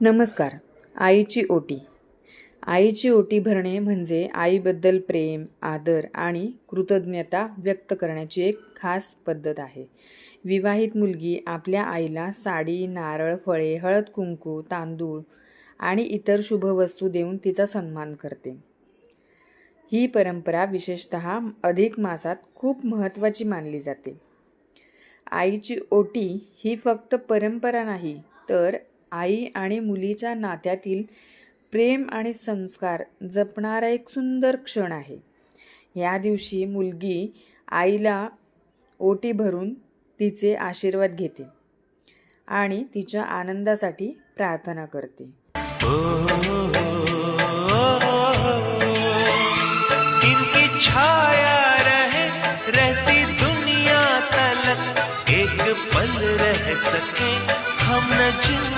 नमस्कार. आईची ओटी. आईची ओटी भरणे म्हणजे आईबद्दल प्रेम, आदर आणि कृतज्ञता व्यक्त करण्याची एक खास पद्धत आहे. विवाहित मुलगी आपल्या आईला साडी, नारळ, फळे, हळद-कुंकू, तांदूळ आणि इतर शुभ वस्तू देऊन तिचा सन्मान करते. ही परंपरा विशेषतः अधिक मासात खूप महत्त्वाची मानली जाते. आईची ओटी ही फक्त परंपरा नाही, तर आई आणि मुलीच्या नात्यातील प्रेम आणि संस्कार जपणारा एक सुंदर क्षण आहे. या दिवशी मुलगी आईला ओटी भरून तिचे आशीर्वाद घेते आणि तिच्या आनंदासाठी प्रार्थना करते. इनकी छाया रहे रहती दुनिया तलक, एक पल रह सके हम न जिन